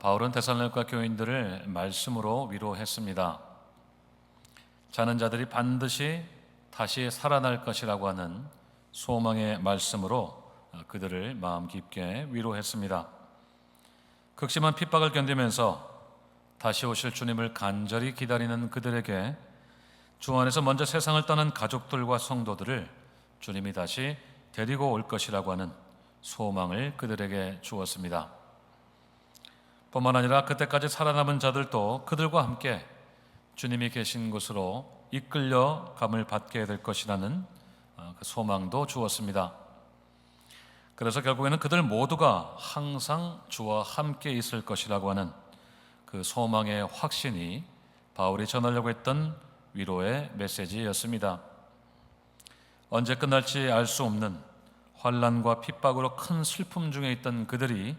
바울은 데살로니가 교인들을 말씀으로 위로했습니다. 자는 자들이 반드시 다시 살아날 것이라고 하는 소망의 말씀으로 그들을 마음 깊게 위로했습니다. 극심한 핍박을 견디면서 다시 오실 주님을 간절히 기다리는 그들에게 주 안에서 먼저 세상을 떠난 가족들과 성도들을 주님이 다시 데리고 올 것이라고 하는 소망을 그들에게 주었습니다. 뿐만 아니라 그때까지 살아남은 자들도 그들과 함께 주님이 계신 곳으로 이끌려 감을 받게 될 것이라는 그 소망도 주었습니다. 그래서 결국에는 그들 모두가 항상 주와 함께 있을 것이라고 하는 그 소망의 확신이 바울이 전하려고 했던 위로의 메시지였습니다. 언제 끝날지 알 수 없는 환난과 핍박으로 큰 슬픔 중에 있던 그들이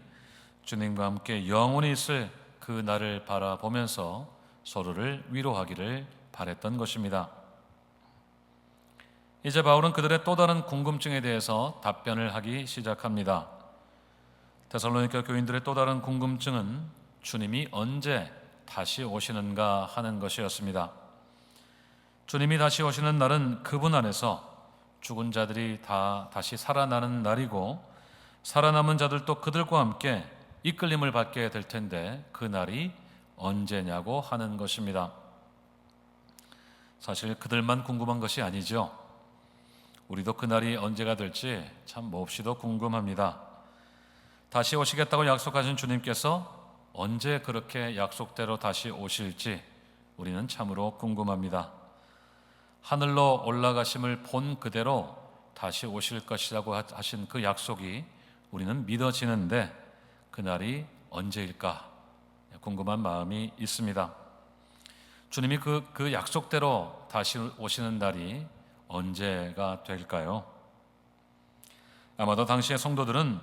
주님과 함께 영원히 있을 그 날을 바라보면서 서로를 위로하기를 바랬던 것입니다. 이제 바울은 그들의 또 다른 궁금증에 대해서 답변을 하기 시작합니다. 데살로니가 교인들의 또 다른 궁금증은 주님이 언제 다시 오시는가 하는 것이었습니다. 주님이 다시 오시는 날은 그분 안에서 죽은 자들이 다 다시 살아나는 날이고 살아남은 자들도 그들과 함께 이끌림을 받게 될 텐데 그 날이 언제냐고 하는 것입니다. 사실 그들만 궁금한 것이 아니죠. 우리도 그 날이 언제가 될지 참 몹시도 궁금합니다. 다시 오시겠다고 약속하신 주님께서 언제 그렇게 약속대로 다시 오실지 우리는 참으로 궁금합니다. 하늘로 올라가심을 본 그대로 다시 오실 것이라고 하신 그 약속이 우리는 믿어지는데 그날이 언제일까 궁금한 마음이 있습니다. 주님이 그 약속대로 다시 오시는 날이 언제가 될까요? 아마도 당시의 성도들은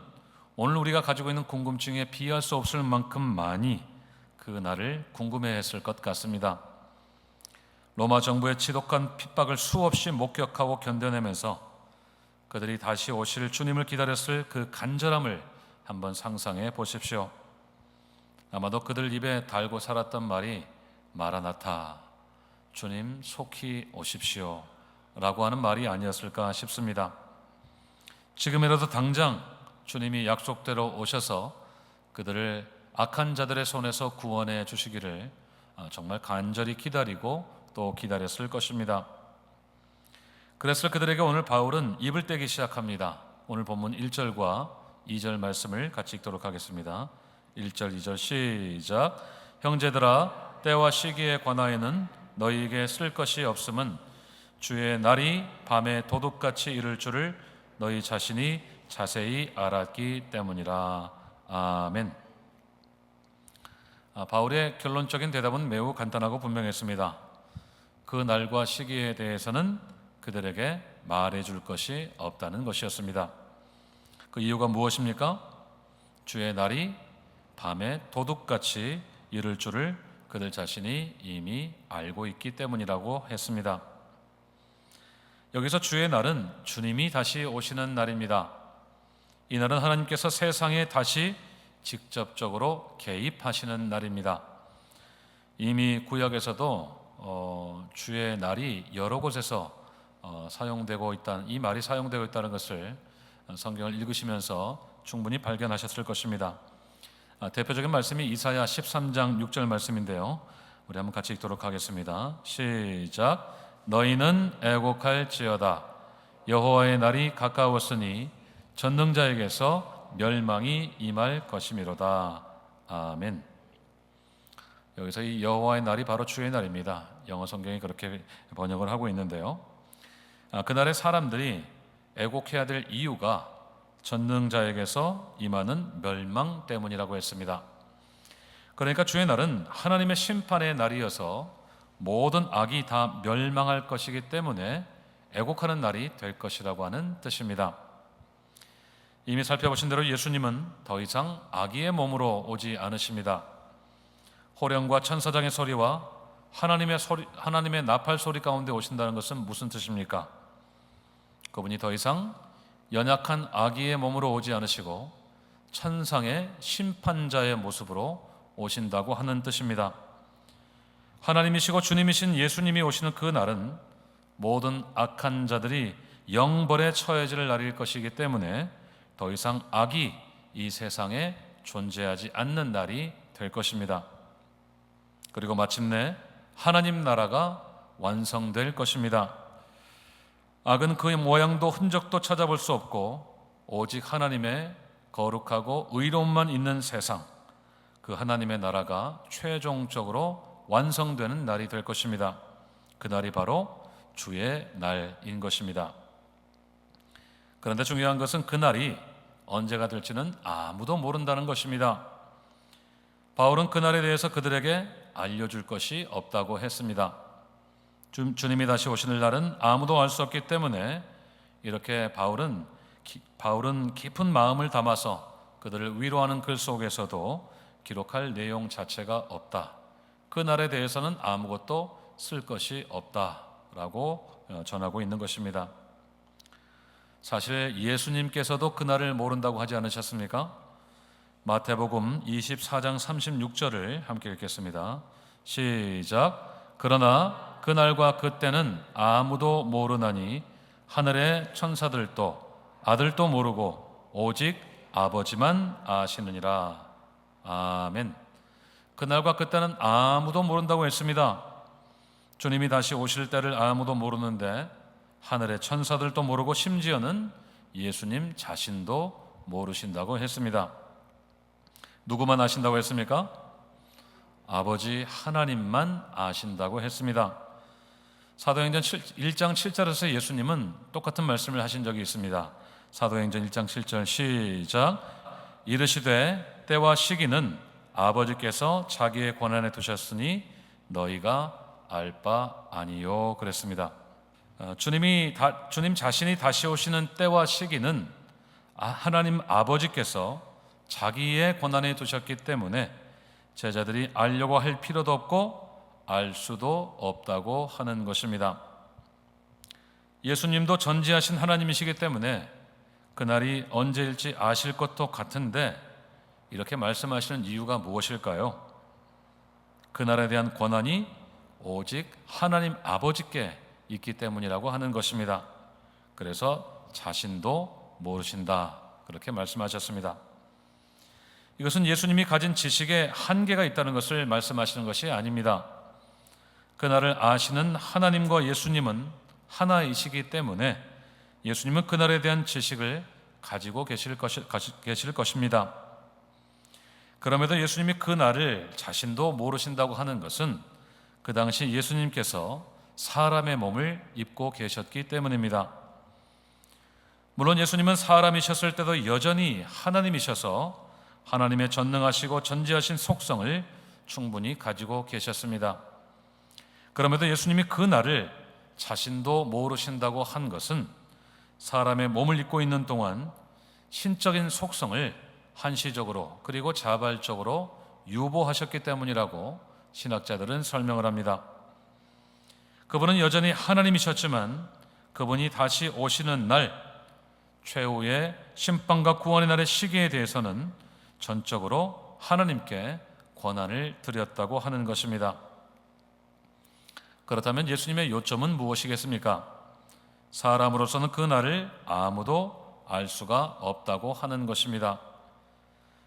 오늘 우리가 가지고 있는 궁금증에 비할 수 없을 만큼 많이 그 날을 궁금해했을 것 같습니다. 로마 정부의 지독한 핍박을 수없이 목격하고 견뎌내면서 그들이 다시 오실 주님을 기다렸을 그 간절함을 한번 상상해 보십시오. 아마도 그들 입에 달고 살았던 말이 마라나타, 주님 속히 오십시오 라고 하는 말이 아니었을까 싶습니다. 지금이라도 당장 주님이 약속대로 오셔서 그들을 악한 자들의 손에서 구원해 주시기를 정말 간절히 기다리고 또 기다렸을 것입니다. 그래서 그들에게 오늘 바울은 입을 떼기 시작합니다. 오늘 본문 1절과 2절 말씀을 같이 읽도록 하겠습니다. 1절 2절 시작. 형제들아 때와 시기에 관하여는 너희에게 쓸 것이 없음은 주의 날이 밤에 도둑같이 이를 줄을 너희 자신이 자세히 알았기 때문이라. 아멘. 바울의 결론적인 대답은 매우 간단하고 분명했습니다. 그 날과 시기에 대해서는 그들에게 말해줄 것이 없다는 것이었습니다. 그 이유가 무엇입니까? 주의 날이 밤에 도둑같이 이를 줄을 그들 자신이 이미 알고 있기 때문이라고 했습니다. 여기서 주의 날은 주님이 다시 오시는 날입니다. 이 날은 하나님께서 세상에 다시 직접적으로 개입하시는 날입니다. 이미 구약에서도 주의 날이 여러 곳에서 사용되고 있다는 이 말이 사용되고 있다는 것을 성경을 읽으시면서 충분히 발견하셨을 것입니다. 대표적인 말씀이 이사야 13장 6절 말씀인데요. 우리 한번 같이 읽도록 하겠습니다. 시작. 너희는 애곡할지어다. 여호와의 날이 가까웠으니 전능자에게서 멸망이 임할 것이미로다. 아멘. 여기서 이 여호와의 날이 바로 주의 날입니다. 영어 성경이 그렇게 번역을 하고 있는데요. 그날의 사람들이 애곡해야 될 이유가 전능자에게서 임하는 멸망 때문이라고 했습니다. 그러니까 주의 날은 하나님의 심판의 날이어서 모든 악이 다 멸망할 것이기 때문에 애곡하는 날이 될 것이라고 하는 뜻입니다. 이미 살펴보신 대로 예수님은 더 이상 악의의 몸으로 오지 않으십니다. 호령과 천사장의 소리와 하나님의 나팔 소리 가운데 오신다는 것은 무슨 뜻입니까? 그분이 더 이상 연약한 아기의 몸으로 오지 않으시고 천상의 심판자의 모습으로 오신다고 하는 뜻입니다. 하나님이시고 주님이신 예수님이 오시는 그 날은 모든 악한 자들이 영벌에 처해질 날일 것이기 때문에 더 이상 악이 이 세상에 존재하지 않는 날이 될 것입니다. 그리고 마침내 하나님 나라가 완성될 것입니다. 악은 그의 모양도 흔적도 찾아볼 수 없고 오직 하나님의 거룩하고 의로움만 있는 세상, 그 하나님의 나라가 최종적으로 완성되는 날이 될 것입니다. 그 날이 바로 주의 날인 것입니다. 그런데 중요한 것은 그 날이 언제가 될지는 아무도 모른다는 것입니다. 바울은 그 날에 대해서 그들에게 알려줄 것이 없다고 했습니다. 주님이 다시 오시는 날은 아무도 알 수 없기 때문에 이렇게 바울은 깊은 마음을 담아서 그들을 위로하는 글 속에서도 기록할 내용 자체가 없다. 그 날에 대해서는 아무것도 쓸 것이 없다라고 전하고 있는 것입니다. 사실 예수님께서도 그 날을 모른다고 하지 않으셨습니까? 마태복음 24장 36절을 함께 읽겠습니다. 시작. 그러나 그날과 그때는 아무도 모르나니 하늘의 천사들도 아들도 모르고 오직 아버지만 아시느니라. 아멘. 그날과 그때는 아무도 모른다고 했습니다. 주님이 다시 오실 때를 아무도 모르는데 하늘의 천사들도 모르고 심지어는 예수님 자신도 모르신다고 했습니다. 누구만 아신다고 했습니까? 아버지 하나님만 아신다고 했습니다. 사도행전 1장 7절에서 예수님은 똑같은 말씀을 하신 적이 있습니다. 사도행전 1장 7절 시작. 이르시되 때와 시기는 아버지께서 자기의 권한에 두셨으니 너희가 알 바 아니요 그랬습니다. 주님 자신이 다시 오시는 때와 시기는 하나님 아버지께서 자기의 권한에 두셨기 때문에 제자들이 알려고 할 필요도 없고 알 수도 없다고 하는 것입니다. 예수님도 전지하신 하나님이시기 때문에 그날이 언제일지 아실 것도 같은데 이렇게 말씀하시는 이유가 무엇일까요? 그날에 대한 권한이 오직 하나님 아버지께 있기 때문이라고 하는 것입니다. 그래서 자신도 모르신다 그렇게 말씀하셨습니다. 이것은 예수님이 가진 지식에 한계가 있다는 것을 말씀하시는 것이 아닙니다. 그날을 아시는 하나님과 예수님은 하나이시기 때문에 예수님은 그날에 대한 지식을 가지고 계실 것입니다. 그럼에도 예수님이 그날을 자신도 모르신다고 하는 것은 그 당시 예수님께서 사람의 몸을 입고 계셨기 때문입니다. 물론 예수님은 사람이셨을 때도 여전히 하나님이셔서 하나님의 전능하시고 전지하신 속성을 충분히 가지고 계셨습니다. 그럼에도 예수님이 그 날을 자신도 모르신다고 한 것은 사람의 몸을 입고 있는 동안 신적인 속성을 한시적으로 그리고 자발적으로 유보하셨기 때문이라고 신학자들은 설명을 합니다. 그분은 여전히 하나님이셨지만 그분이 다시 오시는 날 최후의 심판과 구원의 날의 시기에 대해서는 전적으로 하나님께 권한을 드렸다고 하는 것입니다. 그렇다면 예수님의 요점은 무엇이겠습니까? 사람으로서는 그 날을 아무도 알 수가 없다고 하는 것입니다.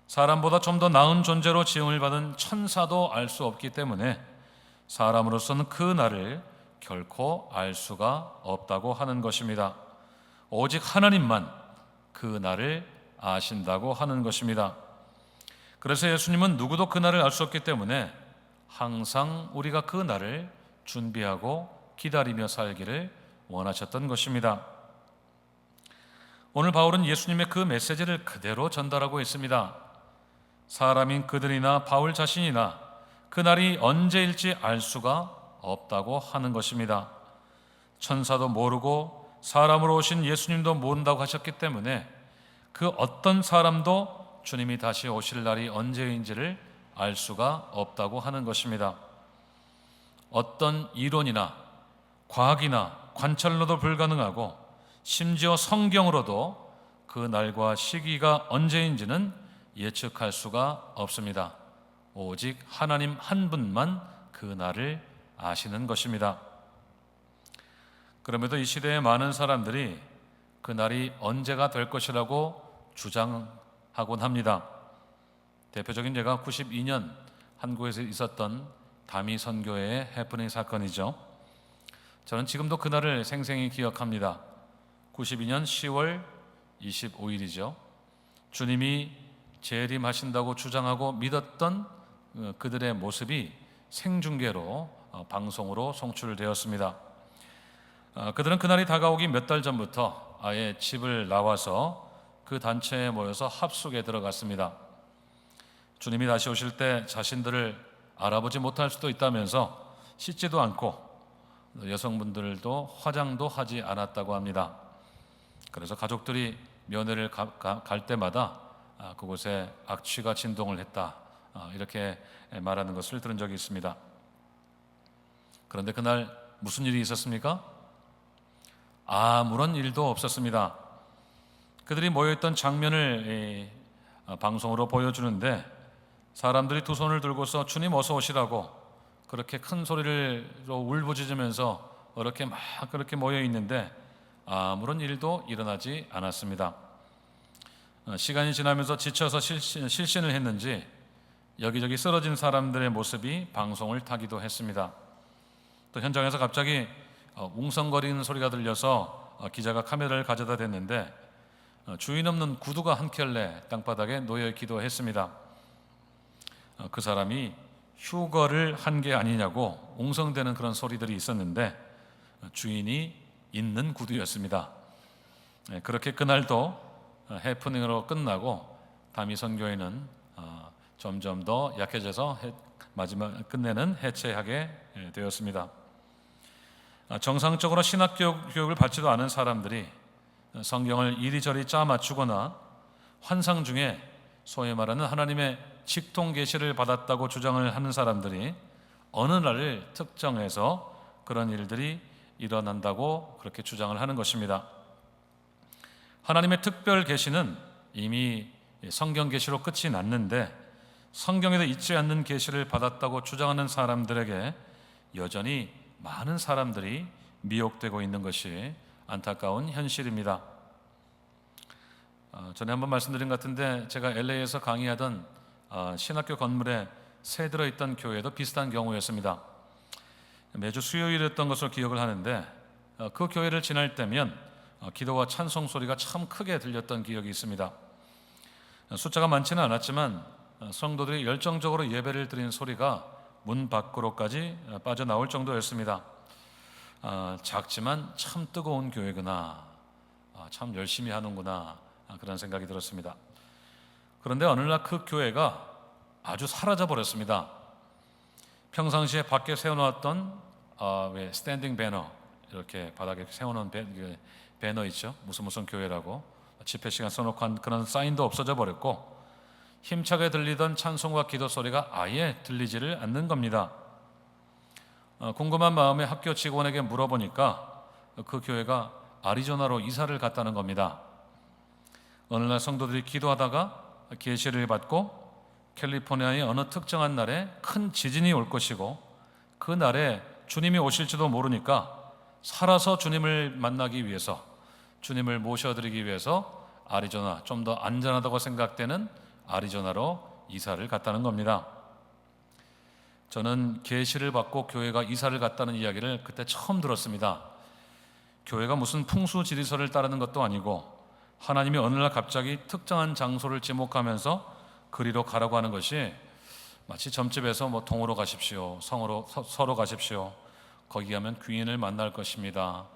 사람보다 좀 더 나은 존재로 지음을 받은 천사도 알 수 없기 때문에 사람으로서는 그 날을 결코 알 수가 없다고 하는 것입니다. 오직 하나님만 그 날을 아신다고 하는 것입니다. 그래서 예수님은 누구도 그 날을 알 수 없기 때문에 항상 우리가 그 날을 준비하고 기다리며 살기를 원하셨던 것입니다. 오늘 바울은 예수님의 그 메시지를 그대로 전달하고 있습니다. 사람인 그들이나 바울 자신이나 그날이 언제일지 알 수가 없다고 하는 것입니다. 천사도 모르고 사람으로 오신 예수님도 모른다고 하셨기 때문에 그 어떤 사람도 주님이 다시 오실 날이 언제인지를 알 수가 없다고 하는 것입니다. 어떤 이론이나 과학이나 관찰로도 불가능하고 심지어 성경으로도 그 날과 시기가 언제인지는 예측할 수가 없습니다. 오직 하나님 한 분만 그 날을 아시는 것입니다. 그럼에도 이 시대의 많은 사람들이 그 날이 언제가 될 것이라고 주장하곤 합니다. 대표적인 예가 92년 한국에서 있었던 다미 선교회의 해프닝 사건이죠. 저는 지금도 그날을 생생히 기억합니다. 92년 10월 25일이죠. 주님이 재림하신다고 주장하고 믿었던 그들의 모습이 생중계로 방송으로 송출되었습니다. 그들은 그날이 다가오기 몇 달 전부터 아예 집을 나와서 그 단체에 모여서 합숙에 들어갔습니다. 주님이 다시 오실 때 자신들을 알아보지 못할 수도 있다면서 씻지도 않고 여성분들도 화장도 하지 않았다고 합니다. 그래서 가족들이 면회를 갈 때마다 그곳에 악취가 진동을 했다, 이렇게 말하는 것을 들은 적이 있습니다. 그런데 그날 무슨 일이 있었습니까? 아무런 일도 없었습니다. 그들이 모여있던 장면을 방송으로 보여주는데 사람들이 두 손을 들고서 주님 어서 오시라고 그렇게 큰 소리로 울부짖으면서 그렇게 모여 있는데 아무런 일도 일어나지 않았습니다. 시간이 지나면서 지쳐서 실신을 했는지 여기저기 쓰러진 사람들의 모습이 방송을 타기도 했습니다. 또 현장에서 갑자기 웅성거리는 소리가 들려서 기자가 카메라를 가져다 댔는데 주인 없는 구두가 한 켤레 땅바닥에 놓여 있기도 했습니다. 그 사람이 휴거를 한 게 아니냐고 웅성대는 그런 소리들이 있었는데 주인이 있는 구두였습니다. 그렇게 그날도 해프닝으로 끝나고 다미 선교회는 점점 더 약해져서 마지막 끝내는 해체하게 되었습니다. 정상적으로 신학 교육을 받지도 않은 사람들이 성경을 이리저리 짜 맞추거나 환상 중에 소위 말하는 하나님의 직통 계시를 받았다고 주장을 하는 사람들이 어느 날을 특정해서 그런 일들이 일어난다고 그렇게 주장을 하는 것입니다. 하나님의 특별 계시는 이미 성경 계시로 끝이 났는데 성경에도 있지 않는 계시를 받았다고 주장하는 사람들에게 여전히 많은 사람들이 미혹되고 있는 것이 안타까운 현실입니다. 전에 한번 말씀드린 것 같은데 제가 LA에서 강의하던 신학교 건물에 새 들어있던 교회도 비슷한 경우였습니다. 매주 수요일이었던 것으로 기억을 하는데 그 교회를 지날 때면 기도와 찬송 소리가 참 크게 들렸던 기억이 있습니다. 숫자가 많지는 않았지만 성도들이 열정적으로 예배를 드리는 소리가 문 밖으로까지 빠져나올 정도였습니다. 작지만 참 뜨거운 교회구나, 참 열심히 하는구나, 그런 생각이 들었습니다. 그런데 어느 날 그 교회가 아주 사라져 버렸습니다. 평상시에 밖에 세워놓았던 스탠딩 배너, 이렇게 바닥에 세워놓은 배너 있죠. 무슨 교회라고 집회 시간 써놓고 한 그런 사인도 없어져 버렸고 힘차게 들리던 찬송과 기도 소리가 아예 들리지를 않는 겁니다. 궁금한 마음에 학교 직원에게 물어보니까 그 교회가 아리조나로 이사를 갔다는 겁니다. 어느 날 성도들이 기도하다가 계시를 받고 캘리포니아의 어느 특정한 날에 큰 지진이 올 것이고 그 날에 주님이 오실지도 모르니까 살아서 주님을 만나기 위해서, 주님을 모셔드리기 위해서 아리조나, 좀 더 안전하다고 생각되는 아리조나로 이사를 갔다는 겁니다. 저는 계시를 받고 교회가 이사를 갔다는 이야기를 그때 처음 들었습니다. 교회가 무슨 풍수지리설을 따르는 것도 아니고 하나님이 어느 날 갑자기 특정한 장소를 지목하면서 그리로 가라고 하는 것이 마치 점집에서 동으로 가십시오, 서로 가십시오, 거기 가면 귀인을 만날 것입니다,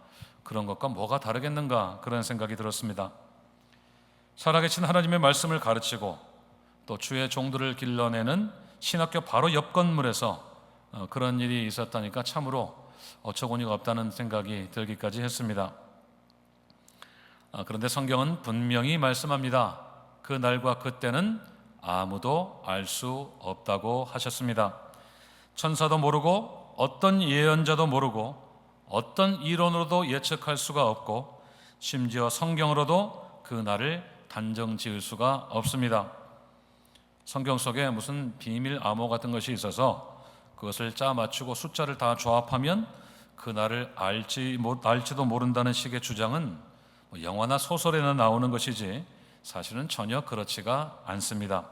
그런 것과 뭐가 다르겠는가, 그런 생각이 들었습니다. 살아계신 하나님의 말씀을 가르치고 또 주의 종들을 길러내는 신학교 바로 옆 건물에서 그런 일이 있었다니까 참으로 어처구니가 없다는 생각이 들기까지 했습니다. 그런데 성경은 분명히 말씀합니다. 그 날과 그때는 아무도 알 수 없다고 하셨습니다. 천사도 모르고 어떤 예언자도 모르고 어떤 이론으로도 예측할 수가 없고 심지어 성경으로도 그 날을 단정 지을 수가 없습니다. 성경 속에 무슨 비밀 암호 같은 것이 있어서 그것을 짜 맞추고 숫자를 다 조합하면 그날을 알지도 모른다는 식의 주장은 영화나 소설에나 나오는 것이지 사실은 전혀 그렇지가 않습니다.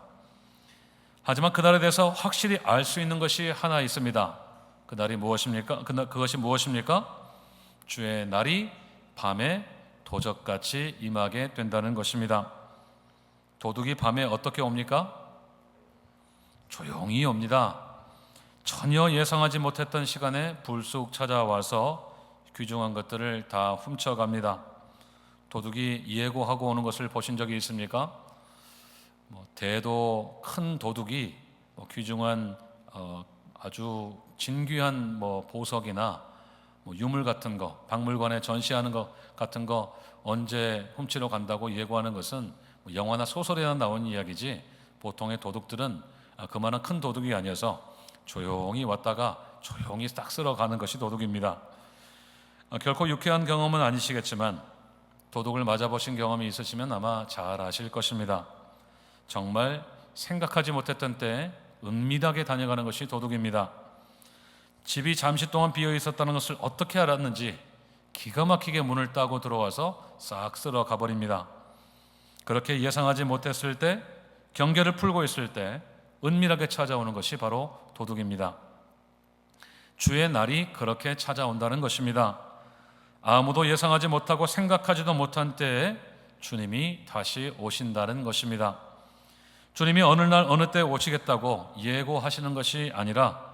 하지만 그날에 대해서 확실히 알 수 있는 것이 하나 있습니다. 그날이 무엇입니까? 그것이 무엇입니까? 주의 날이 밤에 도적같이 임하게 된다는 것입니다. 도둑이 밤에 어떻게 옵니까? 조용히 옵니다. 전혀 예상하지 못했던 시간에 불쑥 찾아와서 귀중한 것들을 다 훔쳐갑니다. 도둑이 예고하고 오는 것을 보신 적이 있습니까? 대도 큰 도둑이 귀중한 아주 진귀한 보석이나 유물 같은 거, 박물관에 전시하는 것 같은 거 언제 훔치러 간다고 예고하는 것은 영화나 소설에나 나온 이야기지 보통의 도둑들은 그만한 큰 도둑이 아니어서 조용히 왔다가 조용히 싹 쓸어가는 것이 도둑입니다. 결코 유쾌한 경험은 아니시겠지만 도둑을 맞아보신 경험이 있으시면 아마 잘 아실 것입니다. 정말 생각하지 못했던 때에 은밀하게 다녀가는 것이 도둑입니다. 집이 잠시 동안 비어 있었다는 것을 어떻게 알았는지 기가 막히게 문을 따고 들어와서 싹 쓸어 가버립니다. 그렇게 예상하지 못했을 때, 경계를 풀고 있을 때 은밀하게 찾아오는 것이 바로 도둑입니다. 주의 날이 그렇게 찾아온다는 것입니다. 아무도 예상하지 못하고 생각하지도 못한 때에 주님이 다시 오신다는 것입니다. 주님이 어느 날 어느 때 오시겠다고 예고하시는 것이 아니라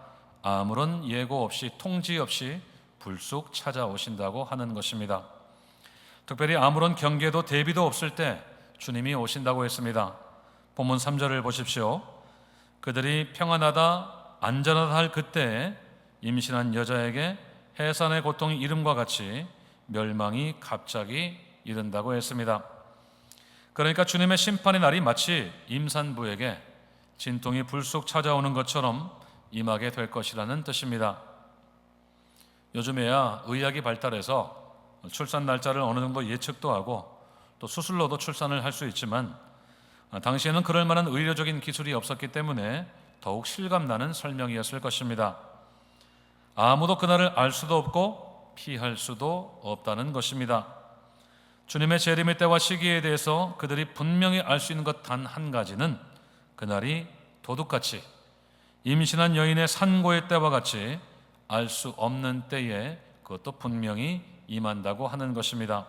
아무런 예고 없이 통지 없이 불쑥 찾아오신다고 하는 것입니다. 특별히 아무런 경계도 대비도 없을 때 주님이 오신다고 했습니다. 본문 3절을 보십시오. 그들이 평안하다 안전하다 할 그때에 임신한 여자에게 해산의 고통이 이름과 같이 멸망이 갑자기 이른다고 했습니다. 그러니까 주님의 심판의 날이 마치 임산부에게 진통이 불쑥 찾아오는 것처럼 임하게 될 것이라는 뜻입니다. 요즘에야 의학이 발달해서 출산 날짜를 어느 정도 예측도 하고 또 수술로도 출산을 할 수 있지만 당시에는 그럴 만한 의료적인 기술이 없었기 때문에 더욱 실감나는 설명이었을 것입니다. 아무도 그날을 알 수도 없고 피할 수도 없다는 것입니다. 주님의 재림의 때와 시기에 대해서 그들이 분명히 알 수 있는 것 단 한 가지는 그날이 도둑같이 임신한 여인의 산고의 때와 같이 알 수 없는 때에 그것도 분명히 임한다고 하는 것입니다.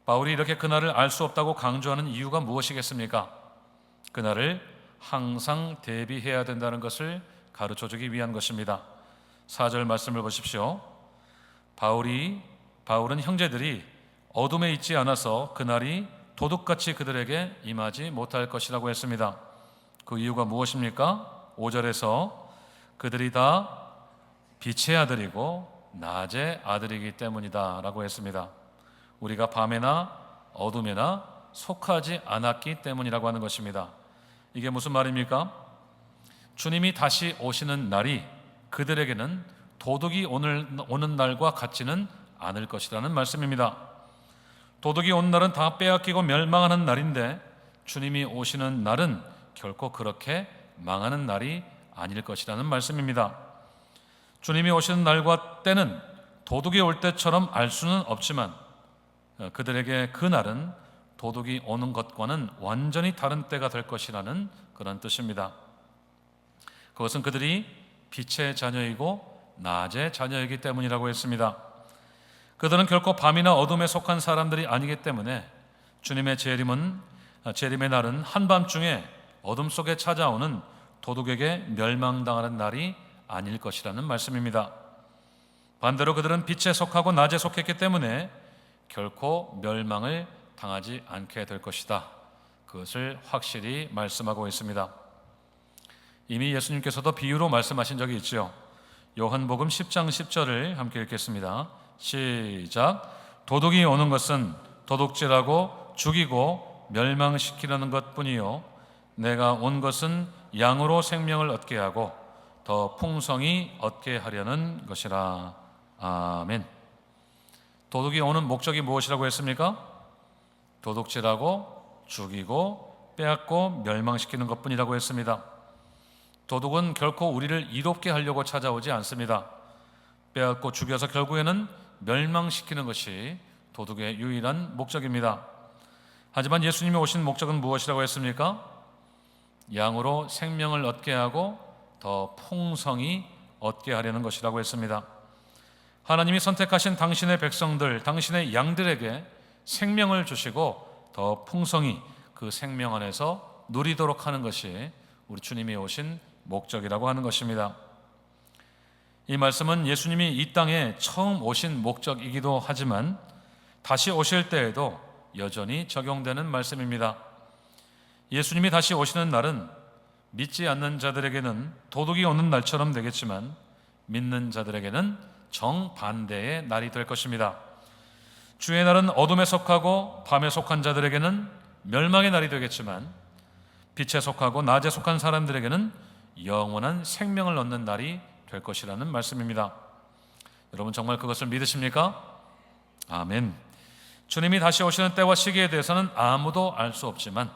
바울이 이렇게 그날을 알 수 없다고 강조하는 이유가 무엇이겠습니까? 그날을 항상 대비해야 된다는 것을 가르쳐주기 위한 것입니다. 4절 말씀을 보십시오. 바울은 형제들이 어둠에 있지 않아서 그날이 도둑같이 그들에게 임하지 못할 것이라고 했습니다. 그 이유가 무엇입니까? 5절에서 그들이 다 빛의 아들이고 낮의 아들이기 때문이다 라고 했습니다. 우리가 밤에나 어둠에나 속하지 않았기 때문이라고 하는 것입니다. 이게 무슨 말입니까? 주님이 다시 오시는 날이 그들에게는 도둑이 오는 날과 같지는 않을 것이라는 말씀입니다. 도둑이 온 날은 다 빼앗기고 멸망하는 날인데 주님이 오시는 날은 결코 그렇게 망하는 날이 아닐 것이라는 말씀입니다. 주님이 오시는 날과 때는 도둑이 올 때처럼 알 수는 없지만 그들에게 그 날은 도둑이 오는 것과는 완전히 다른 때가 될 것이라는 그런 뜻입니다. 그것은 그들이 빛의 자녀이고 낮의 자녀이기 때문이라고 했습니다. 그들은 결코 밤이나 어둠에 속한 사람들이 아니기 때문에 주님의 재림의 날은 한밤중에 어둠 속에 찾아오는 도둑에게 멸망당하는 날이 아닐 것이라는 말씀입니다. 반대로 그들은 빛에 속하고 낮에 속했기 때문에 결코 멸망을 당하지 않게 될 것이다. 그것을 확실히 말씀하고 있습니다. 이미 예수님께서도 비유로 말씀하신 적이 있죠. 요한복음 10장 10절을 함께 읽겠습니다. 시작. 도둑이 오는 것은 도둑질하고 죽이고 멸망시키려는 것뿐이요 내가 온 것은 양으로 생명을 얻게 하고 더 풍성히 얻게 하려는 것이라. 아멘. 도둑이 오는 목적이 무엇이라고 했습니까? 도둑질하고 죽이고 빼앗고 멸망시키는 것뿐이라고 했습니다. 도둑은 결코 우리를 이롭게 하려고 찾아오지 않습니다. 빼앗고 죽여서 결국에는 멸망시키는 것이 도둑의 유일한 목적입니다. 하지만 예수님이 오신 목적은 무엇이라고 했습니까? 양으로 생명을 얻게 하고 더 풍성히 얻게 하려는 것이라고 했습니다. 하나님이 선택하신 당신의 백성들, 당신의 양들에게 생명을 주시고 더 풍성히 그 생명 안에서 누리도록 하는 것이 우리 주님이 오신 목적이라고 하는 것입니다. 이 말씀은 예수님이 이 땅에 처음 오신 목적이기도 하지만 다시 오실 때에도 여전히 적용되는 말씀입니다. 예수님이 다시 오시는 날은 믿지 않는 자들에게는 도둑이 오는 날처럼 되겠지만 믿는 자들에게는 정반대의 날이 될 것입니다. 주의 날은 어둠에 속하고 밤에 속한 자들에게는 멸망의 날이 되겠지만 빛에 속하고 낮에 속한 사람들에게는 영원한 생명을 얻는 날이 될 것이라는 말씀입니다. 여러분 정말 그것을 믿으십니까? 아멘. 주님이 다시 오시는 때와 시기에 대해서는 아무도 알 수 없지만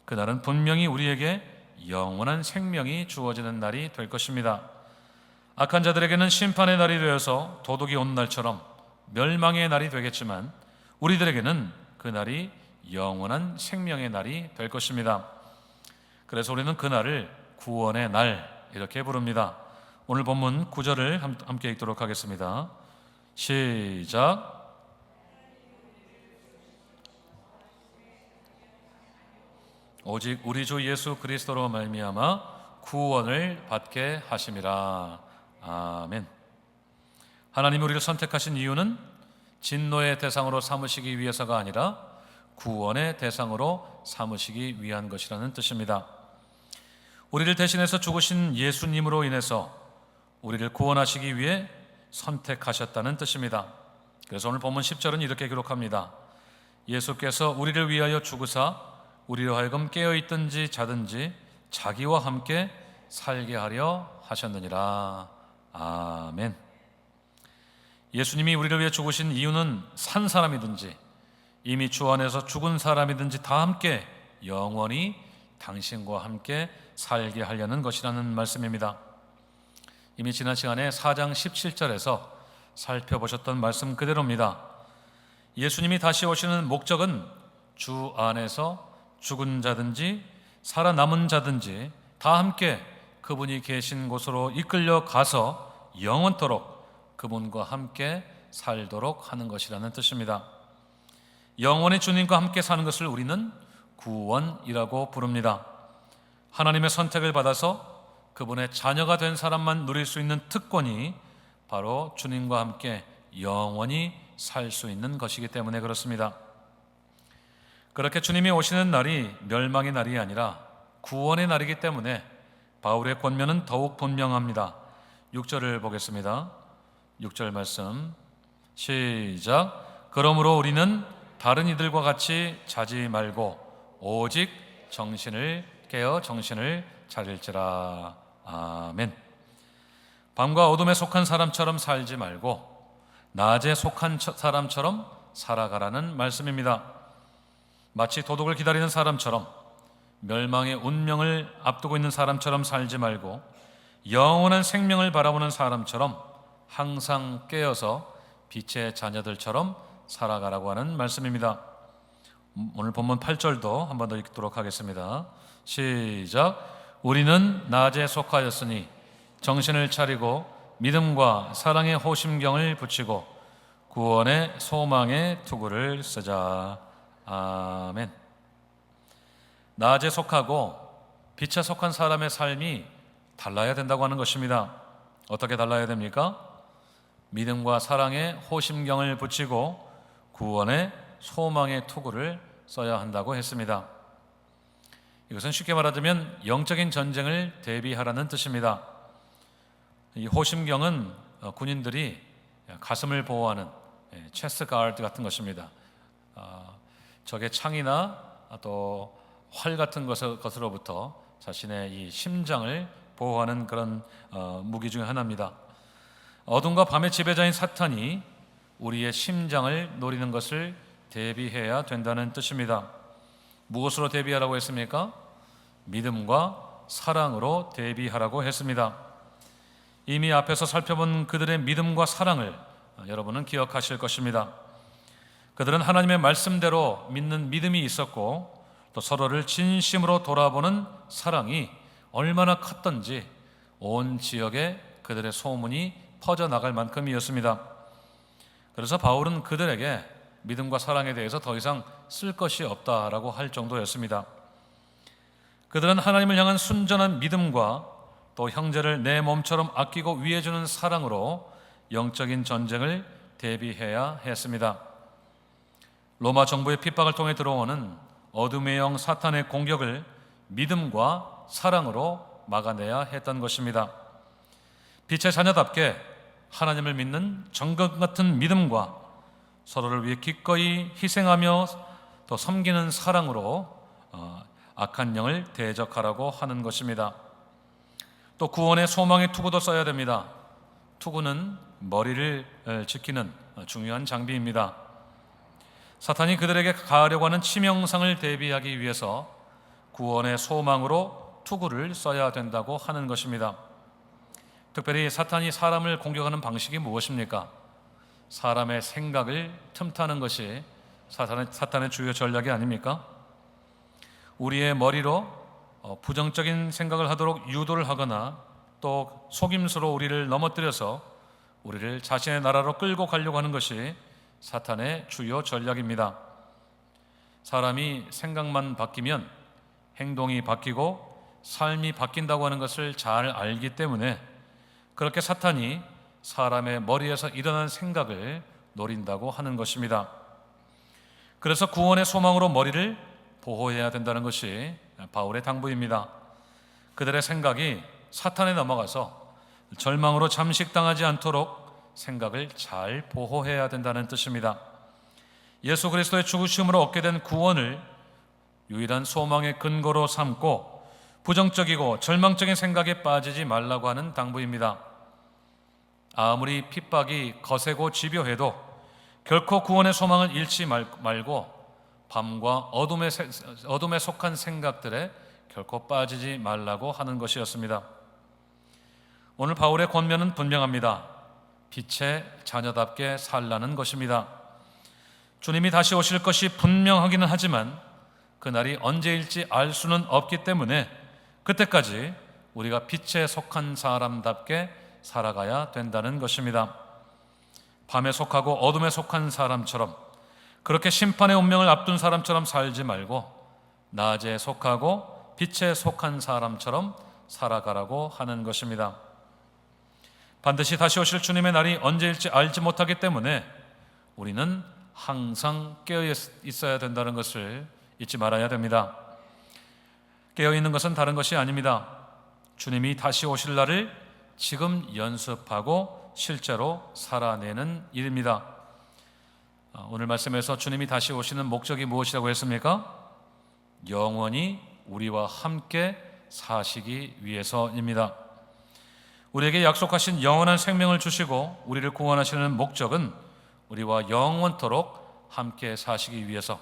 그날은 분명히 우리에게 영원한 생명이 주어지는 날이 될 것입니다. 악한 자들에게는 심판의 날이 되어서 도둑이 온 날처럼 멸망의 날이 되겠지만 우리들에게는 그 날이 영원한 생명의 날이 될 것입니다. 그래서 우리는 그 날을 구원의 날 이렇게 부릅니다. 오늘 본문 9절을 함께 읽도록 하겠습니다. 시작. 오직 우리 주 예수 그리스도로 말미암아 구원을 받게 하심이라. 아멘. 하나님이 우리를 선택하신 이유는 진노의 대상으로 삼으시기 위해서가 아니라 구원의 대상으로 삼으시기 위한 것이라는 뜻입니다. 우리를 대신해서 죽으신 예수님으로 인해서 우리를 구원하시기 위해 선택하셨다는 뜻입니다. 그래서 오늘 본문 10절은 이렇게 기록합니다. 예수께서 우리를 위하여 죽으사 우리로 하여금 깨어있든지 자든지 자기와 함께 살게 하려 하셨느니라. 아멘. 예수님이 우리를 위해 죽으신 이유는 산 사람이든지 이미 주 안에서 죽은 사람이든지 다 함께 영원히 당신과 함께 살게 하려는 것이라는 말씀입니다. 이미 지난 시간에 4장 17절에서 살펴보셨던 말씀 그대로입니다. 예수님이 다시 오시는 목적은 주 안에서 죽은 자든지 살아남은 자든지 다 함께 그분이 계신 곳으로 이끌려 가서 영원토록 그분과 함께 살도록 하는 것이라는 뜻입니다. 영원히 주님과 함께 사는 것을 우리는 구원이라고 부릅니다. 하나님의 선택을 받아서 그분의 자녀가 된 사람만 누릴 수 있는 특권이 바로 주님과 함께 영원히 살 수 있는 것이기 때문에 그렇습니다. 그렇게 주님이 오시는 날이 멸망의 날이 아니라 구원의 날이기 때문에 바울의 권면은 더욱 분명합니다. 6절을 보겠습니다. 6절 말씀 시작. 그러므로 우리는 다른 이들과 같이 자지 말고 오직 정신을 깨어 정신을 차릴지라. 아멘. 밤과 어둠에 속한 사람처럼 살지 말고 낮에 속한 사람처럼 살아가라는 말씀입니다. 마치 도둑을 기다리는 사람처럼 멸망의 운명을 앞두고 있는 사람처럼 살지 말고 영원한 생명을 바라보는 사람처럼 항상 깨어서 빛의 자녀들처럼 살아가라고 하는 말씀입니다. 오늘 본문 8절도 한 번 더 읽도록 하겠습니다. 시작. 우리는 낮에 속하였으니 정신을 차리고 믿음과 사랑의 호심경을 붙이고 구원의 소망의 투구를 쓰자. 아멘. 낮에 속하고 빛에 속한 사람의 삶이 달라야 된다고 하는 것입니다. 어떻게 달라야 됩니까? 믿음과 사랑의 호심경을 붙이고 구원의 소망의 투구를 써야 한다고 했습니다. 이것은 쉽게 말하자면 영적인 전쟁을 대비하라는 뜻입니다. 이 호심경은 군인들이 가슴을 보호하는 체스트 가드 같은 것입니다. 적의 창이나 또 활 같은 것으로부터 자신의 이 심장을 보호하는 그런 무기 중에 하나입니다. 어둠과 밤의 지배자인 사탄이 우리의 심장을 노리는 것을 대비해야 된다는 뜻입니다. 무엇으로 대비하라고 했습니까? 믿음과 사랑으로 대비하라고 했습니다. 이미 앞에서 살펴본 그들의 믿음과 사랑을 여러분은 기억하실 것입니다. 그들은 하나님의 말씀대로 믿는 믿음이 있었고, 또 서로를 진심으로 돌아보는 사랑이 얼마나 컸던지 온 지역에 그들의 소문이 퍼져나갈 만큼이었습니다. 그래서 바울은 그들에게 믿음과 사랑에 대해서 더 이상 쓸 것이 없다라고 할 정도였습니다. 그들은 하나님을 향한 순전한 믿음과 또 형제를 내 몸처럼 아끼고 위해주는 사랑으로 영적인 전쟁을 대비해야 했습니다. 로마 정부의 핍박을 통해 들어오는 어둠의 영 사탄의 공격을 믿음과 사랑으로 막아내야 했던 것입니다. 빛의 자녀답게 하나님을 믿는 정금 같은 믿음과 서로를 위해 기꺼이 희생하며 또 섬기는 사랑으로 악한 영을 대적하라고 하는 것입니다. 또 구원의 소망의 투구도 써야 됩니다. 투구는 머리를 지키는 중요한 장비입니다. 사탄이 그들에게 가하려고 하는 치명상을 대비하기 위해서 구원의 소망으로 투구를 써야 된다고 하는 것입니다. 특별히 사탄이 사람을 공격하는 방식이 무엇입니까? 사람의 생각을 틈타는 것이 사탄의 주요 전략이 아닙니까? 우리의 머리로 부정적인 생각을 하도록 유도를 하거나 또 속임수로 우리를 넘어뜨려서 우리를 자신의 나라로 끌고 가려고 하는 것이 사탄의 주요 전략입니다. 사람이 생각만 바뀌면 행동이 바뀌고 삶이 바뀐다고 하는 것을 잘 알기 때문에 그렇게 사탄이 사람의 머리에서 일어난 생각을 노린다고 하는 것입니다. 그래서 구원의 소망으로 머리를 보호해야 된다는 것이 바울의 당부입니다. 그들의 생각이 사탄에 넘어가서 절망으로 잠식당하지 않도록 생각을 잘 보호해야 된다는 뜻입니다. 예수 그리스도의 죽으심으로 얻게 된 구원을 유일한 소망의 근거로 삼고 부정적이고 절망적인 생각에 빠지지 말라고 하는 당부입니다. 아무리 핍박이 거세고 집요해도 결코 구원의 소망을 잃지 말고 밤과 어둠에 속한 생각들에 결코 빠지지 말라고 하는 것이었습니다. 오늘 바울의 권면은 분명합니다. 빛의 자녀답게 살라는 것입니다. 주님이 다시 오실 것이 분명하기는 하지만 그날이 언제일지 알 수는 없기 때문에 그때까지 우리가 빛에 속한 사람답게 살아가야 된다는 것입니다. 밤에 속하고 어둠에 속한 사람처럼, 그렇게 심판의 운명을 앞둔 사람처럼 살지 말고 낮에 속하고 빛에 속한 사람처럼 살아가라고 하는 것입니다. 반드시 다시 오실 주님의 날이 언제일지 알지 못하기 때문에 우리는 항상 깨어 있어야 된다는 것을 잊지 말아야 됩니다. 깨어 있는 것은 다른 것이 아닙니다. 주님이 다시 오실 날을 지금 연습하고 실제로 살아내는 일입니다. 오늘 말씀에서 주님이 다시 오시는 목적이 무엇이라고 했습니까? 영원히 우리와 함께 사시기 위해서입니다. 우리에게 약속하신 영원한 생명을 주시고 우리를 구원하시는 목적은 우리와 영원토록 함께 사시기 위해서,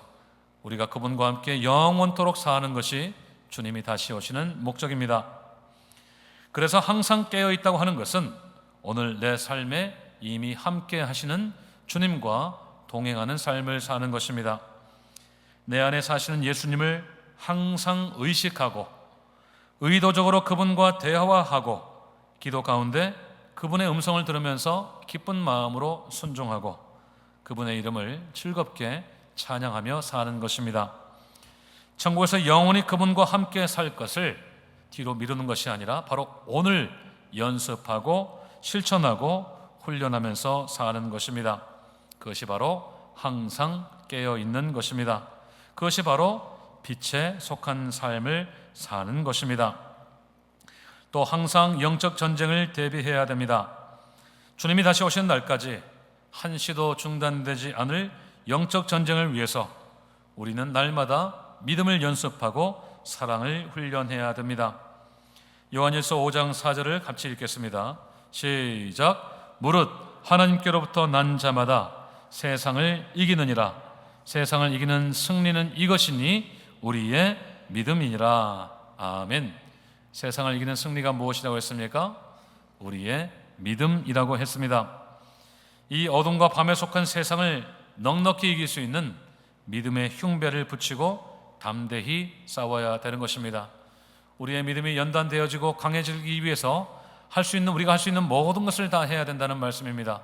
우리가 그분과 함께 영원토록 사는 것이 주님이 다시 오시는 목적입니다. 그래서 항상 깨어 있다고 하는 것은 오늘 내 삶에 이미 함께 하시는 주님과 동행하는 삶을 사는 것입니다. 내 안에 사시는 예수님을 항상 의식하고 의도적으로 그분과 대화하고 기도 가운데 그분의 음성을 들으면서 기쁜 마음으로 순종하고 그분의 이름을 즐겁게 찬양하며 사는 것입니다. 천국에서 영원히 그분과 함께 살 것을 뒤로 미루는 것이 아니라 바로 오늘 연습하고 실천하고 훈련하면서 사는 것입니다. 그것이 바로 항상 깨어있는 것입니다. 그것이 바로 빛에 속한 삶을 사는 것입니다. 또 항상 영적 전쟁을 대비해야 됩니다. 주님이 다시 오시는 날까지 한시도 중단되지 않을 영적 전쟁을 위해서 우리는 날마다 믿음을 연습하고 사랑을 훈련해야 됩니다. 요한일서 5장 4절을 같이 읽겠습니다. 시작. 무릇 하나님께로부터 난 자마다 세상을 이기느니라. 세상을 이기는 승리는 이것이니 우리의 믿음이니라. 아멘. 세상을 이기는 승리가 무엇이라고 했습니까? 우리의 믿음이라고 했습니다. 이 어둠과 밤에 속한 세상을 넉넉히 이길 수 있는 믿음의 흉배를 붙이고 담대히 싸워야 되는 것입니다. 우리의 믿음이 연단되어지고 강해지기 위해서 우리가 할 수 있는 모든 것을 다 해야 된다는 말씀입니다.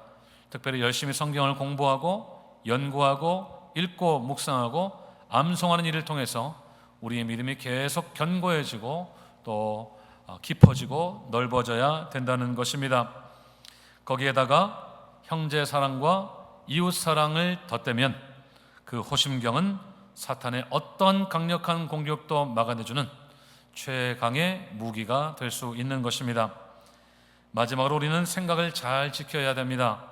특별히 열심히 성경을 공부하고 연구하고 읽고 묵상하고 암송하는 일을 통해서 우리의 믿음이 계속 견고해지고 또 깊어지고 넓어져야 된다는 것입니다. 거기에다가 형제 사랑과 이웃 사랑을 덧대면 그 호심경은 사탄의 어떤 강력한 공격도 막아내주는 최강의 무기가 될 수 있는 것입니다. 마지막으로 우리는 생각을 잘 지켜야 됩니다.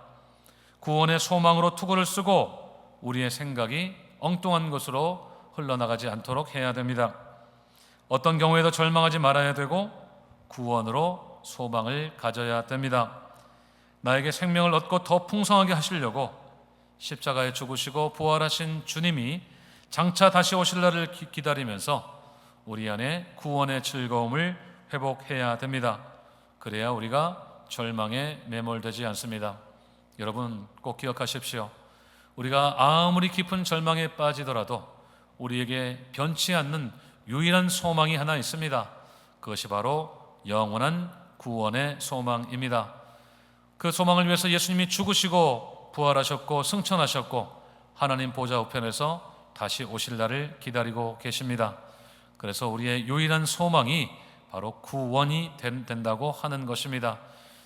구원의 소망으로 투구를 쓰고 우리의 생각이 엉뚱한 것으로 흘러나가지 않도록 해야 됩니다. 어떤 경우에도 절망하지 말아야 되고 구원으로 소망을 가져야 됩니다. 나에게 생명을 얻고 더 풍성하게 하시려고 십자가에 죽으시고 부활하신 주님이 장차 다시 오실 날을 기다리면서 우리 안에 구원의 즐거움을 회복해야 됩니다. 그래야 우리가 절망에 매몰되지 않습니다. 여러분 꼭 기억하십시오. 우리가 아무리 깊은 절망에 빠지더라도 우리에게 변치 않는 유일한 소망이 하나 있습니다. 그것이 바로 영원한 구원의 소망입니다. 그 소망을 위해서 예수님이 죽으시고 부활하셨고 승천하셨고 하나님 보좌 우편에서 다시 오실 날을 기다리고 계십니다. 그래서 우리의 유일한 소망이 바로 구원이 된다고 하는 것입니다.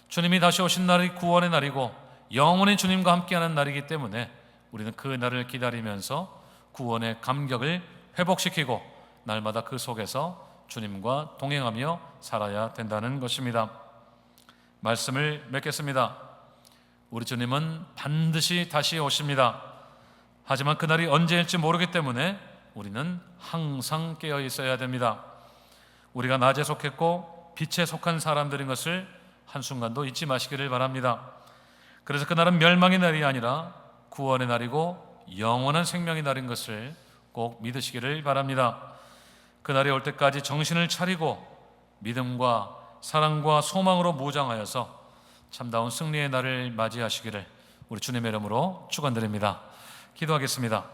주님이 다시 오신 날이 구원의 날이고 영원히 주님과 함께하는 날이기 때문에 우리는 그 날을 기다리면서 구원의 감격을 회복시키고 날마다 그 속에서 주님과 동행하며 살아야 된다는 것입니다. 말씀을 맺겠습니다. 우리 주님은 반드시 다시 오십니다. 하지만 그날이 언제일지 모르기 때문에 우리는 항상 깨어 있어야 됩니다. 우리가 낮에 속했고 빛에 속한 사람들인 것을 한순간도 잊지 마시기를 바랍니다. 그래서 그날은 멸망의 날이 아니라 구원의 날이고 영원한 생명의 날인 것을 꼭 믿으시기를 바랍니다. 그날이 올 때까지 정신을 차리고 믿음과 사랑과 소망으로 무장하여서 참다운 승리의 날을 맞이하시기를 우리 주님의 이름으로 축원드립니다. 기도하겠습니다.